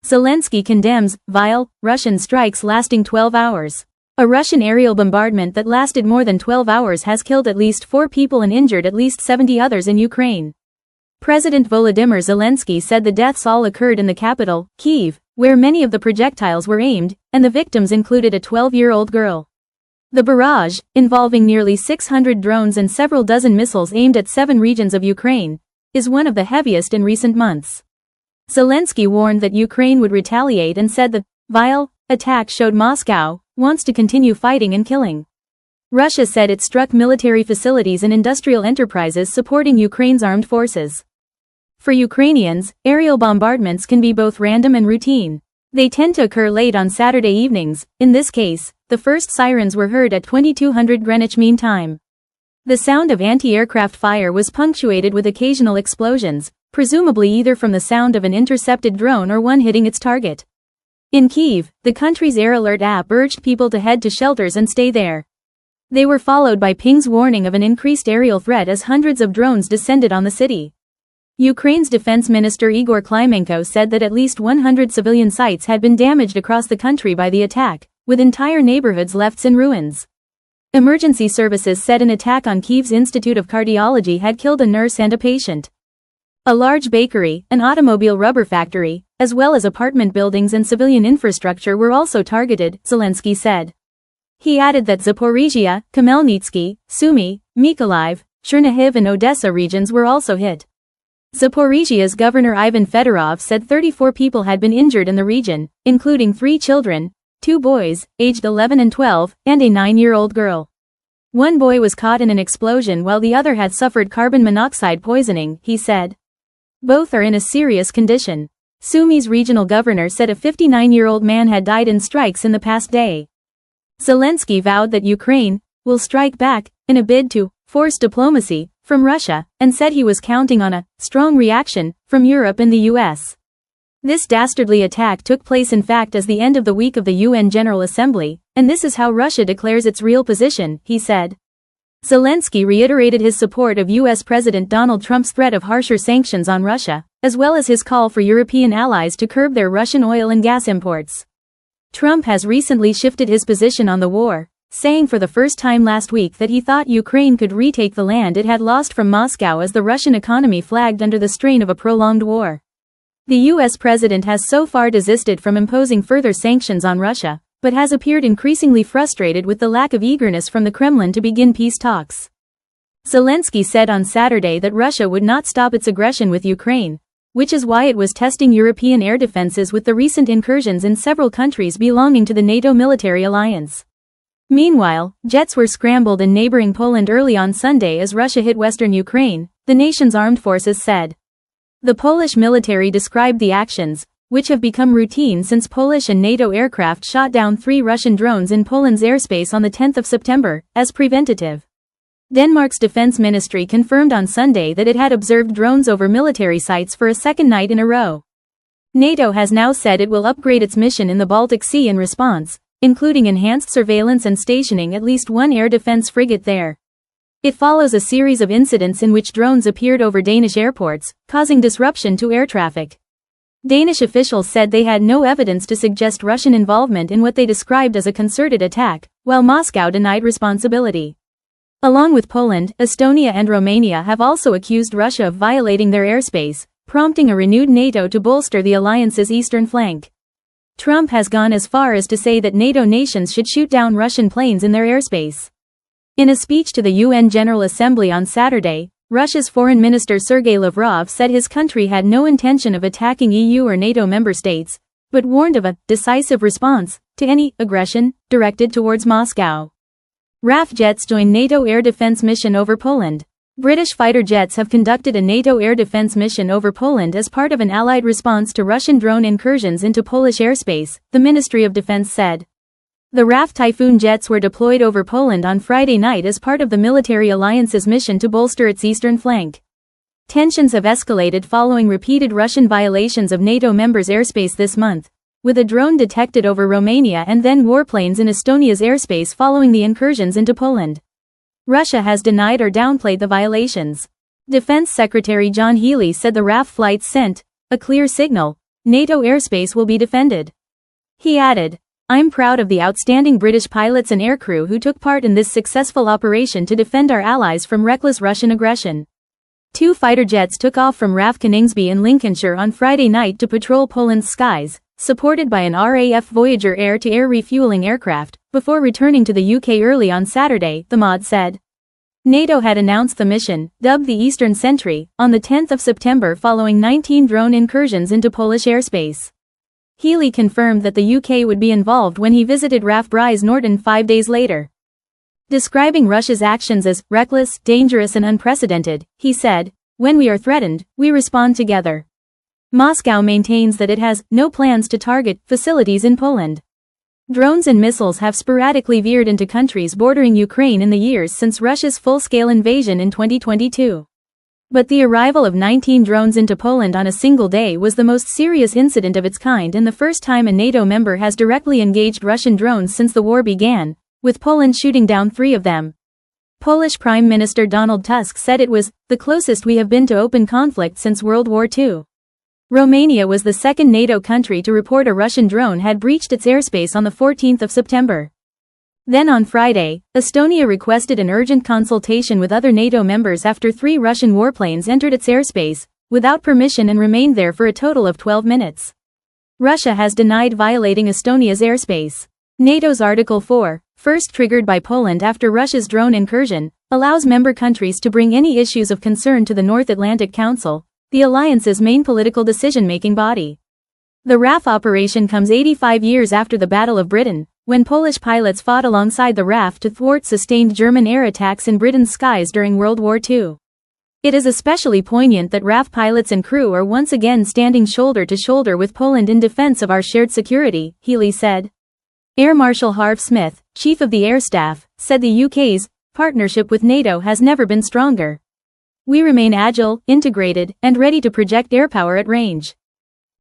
Zelensky condemns vile Russian strikes lasting 12 hours. A Russian aerial bombardment that lasted more than 12 hours has killed at least 4 people and injured at least 70 others in Ukraine. President Volodymyr Zelensky said the deaths all occurred in the capital, Kyiv, where many of the projectiles were aimed, and the victims included a 12-year-old girl. The barrage, involving nearly 600 drones and several dozen missiles aimed at 7 regions of Ukraine, is one of the heaviest in recent months. Zelensky warned that Ukraine would retaliate and said the vile attack showed Moscow wants to continue fighting and killing. Russia said it struck military facilities and industrial enterprises supporting Ukraine's armed forces. For Ukrainians, aerial bombardments can be both random and routine. They tend to occur late on Saturday evenings. In this case, the first sirens were heard at 2200 Greenwich Mean Time. The sound of anti-aircraft fire was punctuated with occasional explosions, presumably either from the sound of an intercepted drone or one hitting its target. In Kyiv, the country's Air Alert app urged people to head to shelters and stay there. They were followed by pings warning of an increased aerial threat as hundreds of drones descended on the city. Ukraine's defense minister Igor Klimenko said that at least 100 civilian sites had been damaged across the country by the attack, with entire neighborhoods left in ruins. Emergency services said an attack on Kyiv's Institute of Cardiology had killed a nurse and a patient. A large bakery, an automobile rubber factory, as well as apartment buildings and civilian infrastructure were also targeted, Zelensky said. He added that Zaporizhia, Khmelnytsky, Sumy, Mykolaiv, Chernihiv and Odessa regions were also hit. Zaporizhia's Governor Ivan Fedorov said 34 people had been injured in the region, including 3 children, 2 boys, aged 11 and 12, and a 9-year-old girl. One boy was caught in an explosion while the other had suffered carbon monoxide poisoning, he said. Both are in a serious condition. Sumy's regional governor said a 59-year-old man had died in strikes in the past day. Zelensky vowed that Ukraine will strike back in a bid to force diplomacy from Russia, and said he was counting on a strong reaction from Europe and the US. This dastardly attack took place in fact as the end of the week of the UN General Assembly, and this is how Russia declares its real position, he said. Zelensky reiterated his support of US President Donald Trump's threat of harsher sanctions on Russia, as well as his call for European allies to curb their Russian oil and gas imports. Trump has recently shifted his position on the war, saying for the first time last week that he thought Ukraine could retake the land it had lost from Moscow as the Russian economy flagged under the strain of a prolonged war. The US president has so far desisted from imposing further sanctions on Russia, but has appeared increasingly frustrated with the lack of eagerness from the Kremlin to begin peace talks. Zelensky said on Saturday that Russia would not stop its aggression with Ukraine, which is why it was testing European air defenses with the recent incursions in several countries belonging to the NATO military alliance. Meanwhile, jets were scrambled in neighboring Poland early on Sunday as Russia hit western Ukraine, the nation's armed forces said. The Polish military described the actions, which have become routine since Polish and NATO aircraft shot down 3 Russian drones in Poland's airspace on the 10th of September, as preventative. Denmark's defense ministry confirmed on Sunday that it had observed drones over military sites for a second night in a row. NATO has now said it will upgrade its mission in the Baltic Sea in response, including enhanced surveillance and stationing at least 1 air defense frigate there. It follows a series of incidents in which drones appeared over Danish airports, causing disruption to air traffic. Danish officials said they had no evidence to suggest Russian involvement in what they described as a concerted attack, while Moscow denied responsibility. Along with Poland, Estonia and Romania have also accused Russia of violating their airspace, prompting a renewed NATO to bolster the alliance's eastern flank. Trump has gone as far as to say that NATO nations should shoot down Russian planes in their airspace. In a speech to the UN General Assembly on Saturday, Russia's Foreign Minister Sergei Lavrov said his country had no intention of attacking EU or NATO member states, but warned of a decisive response to any aggression directed towards Moscow. RAF jets join NATO air defense mission over Poland. British fighter jets have conducted a NATO air defense mission over Poland as part of an allied response to Russian drone incursions into Polish airspace, the Ministry of Defense said. The RAF Typhoon jets were deployed over Poland on Friday night as part of the military alliance's mission to bolster its eastern flank. Tensions have escalated following repeated Russian violations of NATO members' airspace this month, with a drone detected over Romania and then warplanes in Estonia's airspace following the incursions into Poland. Russia has denied or downplayed the violations. Defense Secretary John Healey said the RAF flights sent a clear signal NATO airspace will be defended. He added, "I'm proud of the outstanding British pilots and aircrew who took part in this successful operation to defend our allies from reckless Russian aggression." 2 fighter jets took off from RAF Coningsby in Lincolnshire on Friday night to patrol Poland's skies, supported by an RAF Voyager air-to-air refueling aircraft, before returning to the UK early on Saturday, the MOD said. NATO had announced the mission, dubbed the Eastern Sentry, on the 10th of September following 19 drone incursions into Polish airspace. Healy confirmed that the UK would be involved when he visited RAF Bryce Norton 5 days later. Describing Russia's actions as reckless, dangerous and unprecedented, he said, "When we are threatened, we respond together." Moscow maintains that it has no plans to target facilities in Poland. Drones and missiles have sporadically veered into countries bordering Ukraine in the years since Russia's full-scale invasion in 2022. But the arrival of 19 drones into Poland on a single day was the most serious incident of its kind and the first time a NATO member has directly engaged Russian drones since the war began, with Poland shooting down 3 of them. Polish Prime Minister Donald Tusk said it was the closest we have been to open conflict since World War II. Romania was the second NATO country to report a Russian drone had breached its airspace on the 14th of September. Then on Friday, Estonia requested an urgent consultation with other NATO members after 3 Russian warplanes entered its airspace, without permission and remained there for a total of 12 minutes. Russia has denied violating Estonia's airspace. NATO's Article 4, first triggered by Poland after Russia's drone incursion, allows member countries to bring any issues of concern to the North Atlantic Council, the alliance's main political decision-making body. The RAF operation comes 85 years after the Battle of Britain, when Polish pilots fought alongside the RAF to thwart sustained German air attacks in Britain's skies during World War II. It is especially poignant that RAF pilots and crew are once again standing shoulder to shoulder with Poland in defense of our shared security, Healy said. Air Marshal Harv Smith, Chief of the Air Staff, said the UK's partnership with NATO has never been stronger. "We remain agile, integrated, and ready to project air power at range."